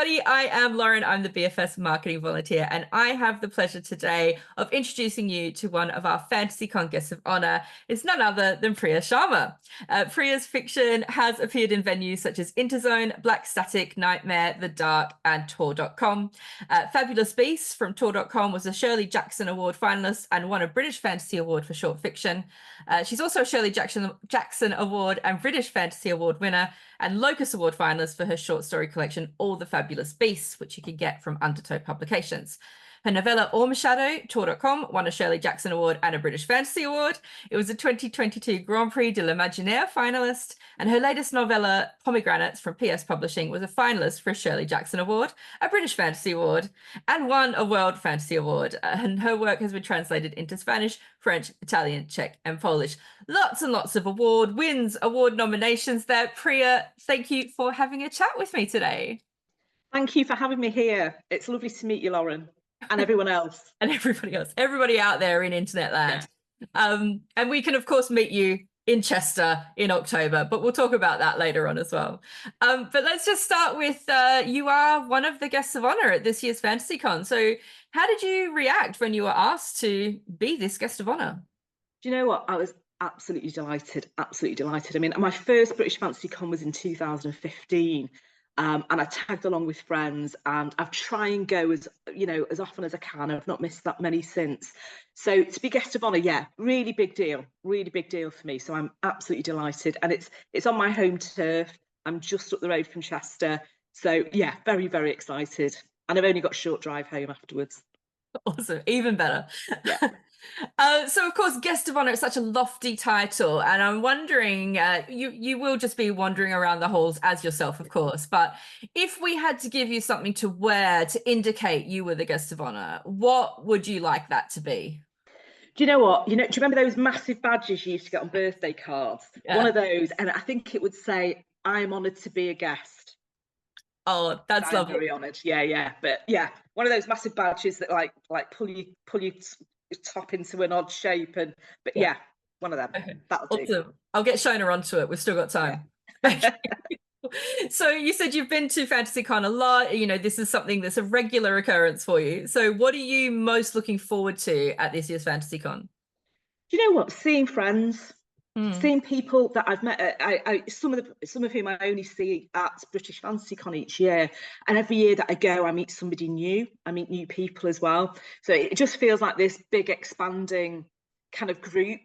everybody. I am Lauren. I'm the BFS marketing volunteer, and I have the pleasure today of introducing you to one of our Fantasycon guests of honor. It's none other than Priya Sharma. Priya's fiction has appeared in venues such as Interzone, Black Static, Nightmare, The Dark, and Tor.com. Fabulous Beasts from Tor.com was a Shirley Jackson Award finalist and won a British Fantasy Award for short fiction. She's also a Shirley Jackson Award and British Fantasy Award winner and Locus Award finalist for her short story collection, All the Fabulous Beasts, which you can get from Undertow Publications. Her novella, Orm Shadow, Tor.com, won a Shirley Jackson Award and a British Fantasy Award. It was a 2022 Grand Prix de l'Imaginaire finalist, and her latest novella, Pomegranates, from PS Publishing, was a finalist for a Shirley Jackson Award, a British Fantasy Award, and won a World Fantasy Award. And her work has been translated into Spanish, French, Italian, Czech, and Polish. Lots and lots of award wins, award nominations there. Priya, thank you for having a chat with me today. Thank you for having me here. It's lovely to meet you, Lauren. And everyone else. And everybody else. Everybody out there in internet land. Yeah. And we can, of course, meet you in Chester in October, but we'll talk about that later on as well. But let's just start with, you are one of the guests of honor at this year's Fantasycon. So how did you react when you were asked to be this guest of honor? Do you know what? I was absolutely delighted, absolutely delighted. I mean, my first British Fantasycon was in 2015. And I tagged along with friends, and I've tried and go as often as I can. I've not missed that many since. So to be guest of honor, yeah, really big deal for me. So I'm absolutely delighted, and it's on my home turf. I'm just up the road from Chester, so yeah, very, very excited. And I've only got a short drive home afterwards. Awesome, even better. Yeah. So of course, guest of honor is such a lofty title, and I'm wondering, you will just be wandering around the halls as yourself, of course, but if we had to give you something to wear to indicate you were the guest of honor, what would you like that to be? Do you know what? Do you remember those massive badges you used to get on birthday cards? Yeah. One of those, and I think it would say, "I'm honoured to be a guest." Oh, that's lovely. I'm very honoured. Yeah. But yeah, one of those massive badges that like pull you top into an odd shape, but yeah, one of them. Okay. That'll do. Awesome. I'll get Shona onto it. We've still got time. Yeah. So you said you've been to Fantasycon a lot. This is something that's a regular occurrence for you. So what are you most looking forward to at this year's Fantasycon? Do you know what? Seeing friends. Seeing people that I've met, some of whom I only see at British Fantasycon each year, and every year that I go, I meet somebody new. I meet new people as well. So it just feels like this big expanding kind of group.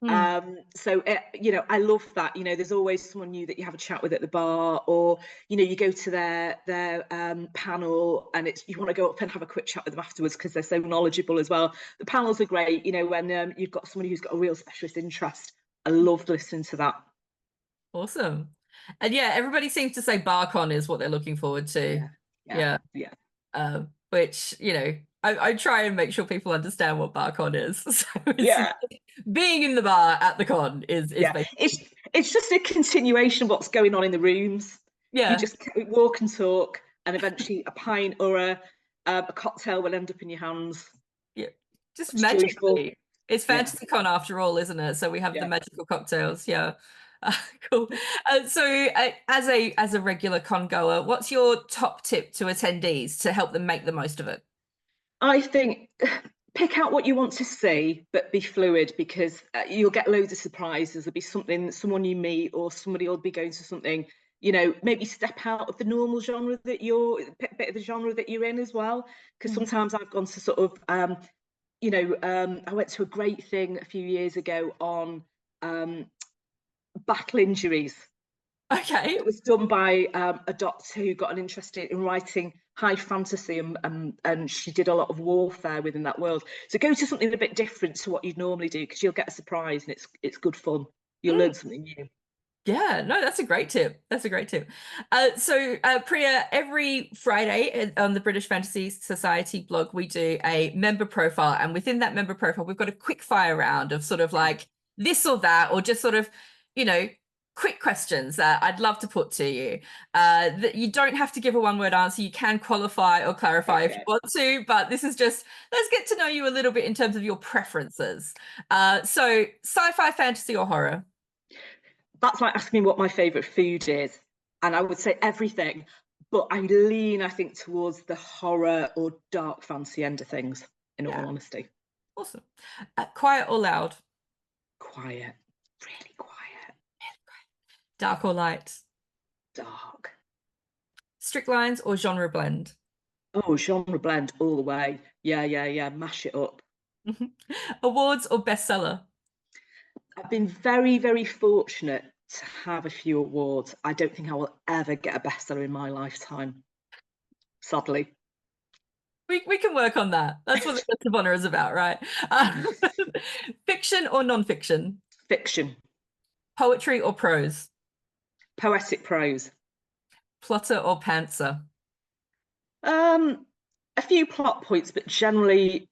So I love that. There's always someone new that you have a chat with at the bar, or you go to their panel, and you want to go up and have a quick chat with them afterwards because they're so knowledgeable as well. The panels are great. When you've got somebody who's got a real specialist interest. I loved listening to that. Awesome. And yeah, everybody seems to say BarCon is what they're looking forward to. Yeah. Which, I try and make sure people understand what BarCon is. So being in the bar at the con is it's just a continuation of what's going on in the rooms. Yeah. You just walk and talk, and eventually a pint or a cocktail will end up in your hands. Yeah. Just magically. It's Fantasycon after all, isn't it? So we have the magical cocktails. Yeah. Cool. So as a regular con goer, what's your top tip to attendees to help them make the most of it? I think pick out what you want to see, but be fluid, because you'll get loads of surprises. There'll be someone you meet, or somebody will be going to something, maybe step out of the normal genre bit of the genre that you're in as well. Because sometimes I've gone to sort of I went to a great thing a few years ago on battle injuries. Okay. It was done by a doctor who got an interest in writing high fantasy, and she did a lot of warfare within that world. So go to something a bit different to what you'd normally do, because you'll get a surprise, and it's good fun. You'll learn something new. Yeah, no, that's a great tip. That's a great tip. So Priya, every Friday on the British Fantasy Society blog, we do a member profile. And within that member profile, we've got a quick fire round of sort of like this or that, or just sort of, quick questions that I'd love to put to you. That you don't have to give a one-word answer. You can qualify or clarify if you want to, but this is just, let's get to know you a little bit in terms of your preferences. So sci-fi, fantasy, or horror? That's like asking me what my favourite food is, and I would say everything, but I lean, I think, towards the horror or dark fantasy end of things, in all honesty. Awesome. Quiet or loud? Quiet, really quiet. Dark or light? Dark. Strict lines or genre blend? Oh, genre blend all the way. Yeah. Mash it up. Awards or bestseller? I've been very, very fortunate to have a few awards. I don't think I will ever get a bestseller in my lifetime, sadly. We can work on that. That's what the Guest of Honor is about, right? Fiction or non-fiction? Fiction. Poetry or prose? Poetic prose. Plotter or pantser? A few plot points, but generally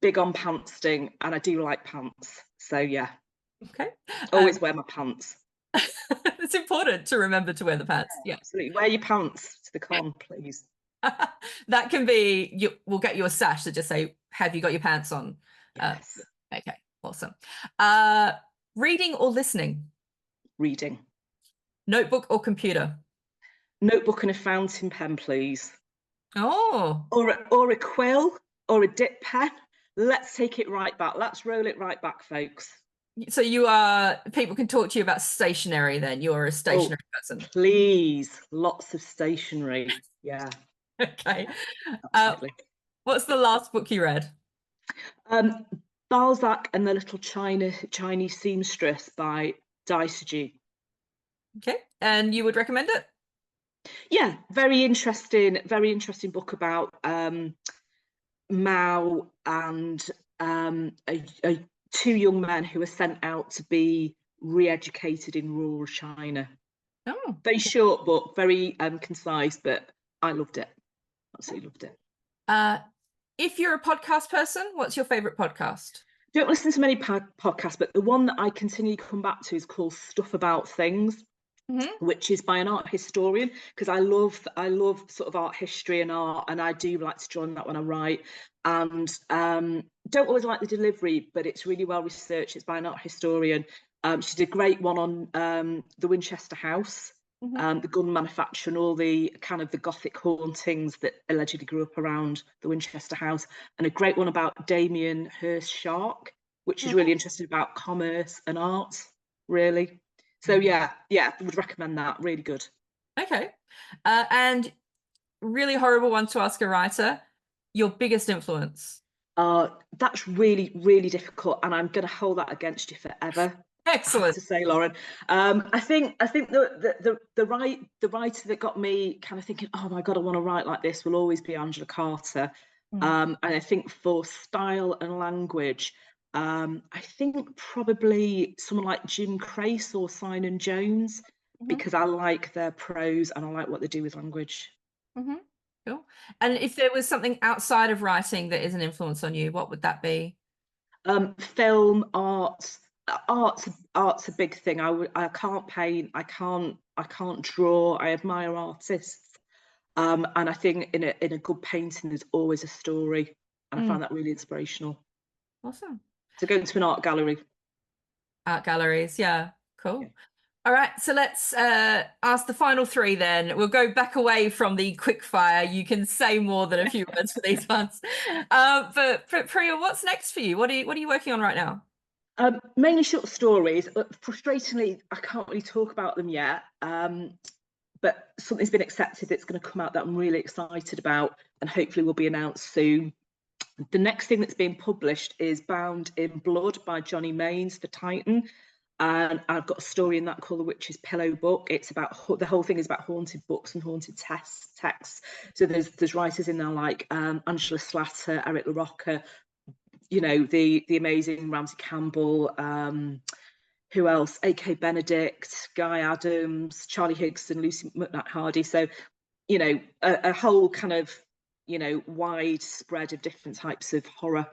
big on pantsing, and I do like pants. So yeah. Okay. Always wear my pants. It's important to remember to wear the pants. Yeah. Absolutely. Wear your pants to the con, please. That can be, we'll get you a sash that just say, have you got your pants on? Yes. Okay, awesome. Reading or listening? Reading. Notebook or computer? Notebook and a fountain pen, please. Oh. Or a quill or a dip pen. Let's take it right back. Let's roll it right back, folks. So people can talk to you about stationery then. You're a stationery person. Please, lots of stationery. Yeah. Okay. Absolutely. What's the last book you read? Balzac and the Little Chinese Seamstress by Daisaji. Okay. And you would recommend it? Yeah, very interesting book about Mao and two young men who were sent out to be re-educated in rural China. Oh. Very short book, very concise, but I loved it. Absolutely loved it. If you're a podcast person, what's your favorite podcast? Don't listen to many podcasts, but the one that I continually come back to is called Stuff About Things. Which is by an art historian, because I love sort of art history and art, and I do like to join that when I write. And don't always like the delivery, but it's really well researched. It's by an art historian. She did a great one on the Winchester House, the gun manufacture, and all the kind of the Gothic hauntings that allegedly grew up around the Winchester House, and a great one about Damien Hirst Shark, which is really interesting about commerce and art, really. So yeah, would recommend that. Really good. Okay. And really horrible one to ask a writer, your biggest influence? That's really, really difficult, and I'm going to hold that against you forever. Excellent. I have to say, Lauren. I think the writer that got me kind of thinking, oh my God, I want to write like this, will always be Angela Carter. And I think for style and language, I think probably someone like Jim Crace or Simon Jones, because I like their prose and I like what they do with language. Cool. And if there was something outside of writing that is an influence on you, what would that be? Film, art's a big thing. I can't paint, I can't draw. I admire artists. And I think in a good painting there's always a story, and I find that really inspirational. Awesome. So going to an art gallery. Art galleries, yeah, cool. Yeah. All right, so let's ask the final three then. We'll go back away from the quick fire. You can say more than a few words for these ones. But Priya, what's next for you? What are you working on right now? Mainly short stories. Frustratingly, I can't really talk about them yet. But something's been accepted that's going to come out that I'm really excited about, and hopefully will be announced soon. The next thing that's being published is Bound in Blood by Johnny Mains for Titan. And I've got a story in that called The Witch's Pillow Book. It's about, the whole thing is about haunted books and haunted texts. So there's writers in there like Angela Slatter, Eric LaRocca, you know, the amazing Ramsey Campbell, who else? A.K. Benedict, Guy Adams, Charlie Higson, Lucy McNatt Hardy. So, you know, a whole kind of, you know, wide spread of different types of horror.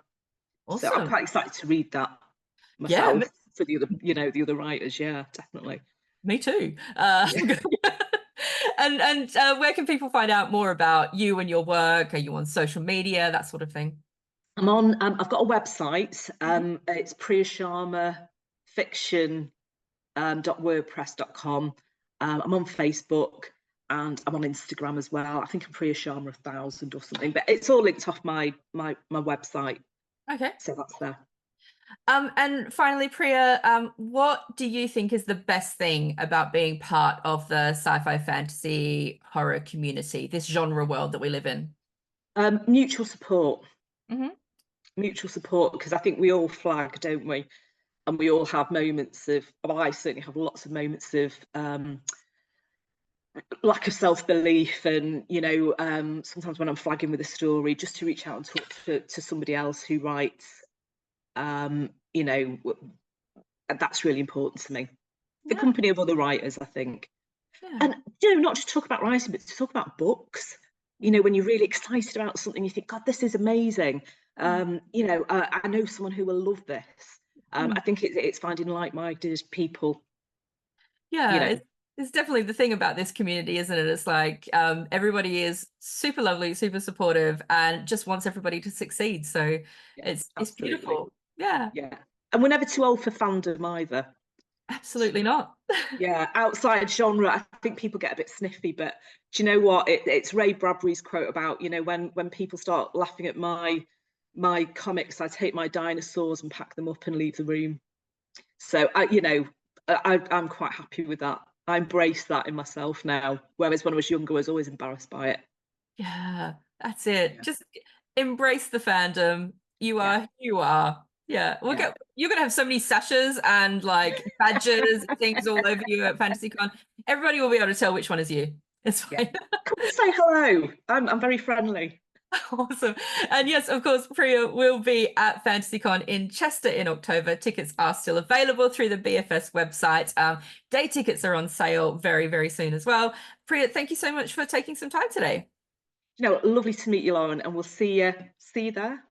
Awesome. So I'm quite excited to read that myself. Yeah, for the other, you know, the other writers. Yeah, definitely. Me too. And where can people find out more about you and your work? Are you on social media, that sort of thing? I'm on. I've got a website. It's Priya Sharma Fiction .wordpress.com. I'm on Facebook, and I'm on Instagram as well. I think I'm Priya Sharma 1000 or something, but it's all linked off my website. Okay. So that's there. And finally, Priya, what do you think is the best thing about being part of the sci-fi fantasy horror community, this genre world that we live in? Mutual support. Mm-hmm. Mutual support, because I think we all flag, don't we? And we all have moments of, well, I certainly have lots of moments of lack of self-belief, and sometimes when I'm flagging with a story, just to reach out and talk to somebody else who writes, that's really important to me. The company of other writers, I think. Yeah. And not just talk about writing, but to talk about books. When you're really excited about something, you think, God, this is amazing. I know someone who will love this. I think it's finding like-minded people. Yeah, it's definitely the thing about this community, isn't it? It's like everybody is super lovely, super supportive, and just wants everybody to succeed. So it's beautiful. Yeah. Yeah. And we're never too old for fandom either. Absolutely not. Yeah, outside genre, I think people get a bit sniffy, but do you know what? It's Ray Bradbury's quote about, when people start laughing at my comics, I take my dinosaurs and pack them up and leave the room. So I'm quite happy with that. I embrace that in myself now, whereas when I was younger, I was always embarrassed by it. Yeah, that's it. Yeah. Just embrace the fandom. You are who you are. Yeah, you're gonna have so many sashes and like badges and things all over you at Fantasycon. Everybody will be able to tell which one is you. It's fine. Come and say hello. I'm very friendly. Awesome. And yes, of course, Priya will be at Fantasycon in Chester in October. Tickets are still available through the BFS website. Day tickets are on sale very, very soon as well. Priya, thank you so much for taking some time today. Lovely to meet you, Lauren, and we'll see you there.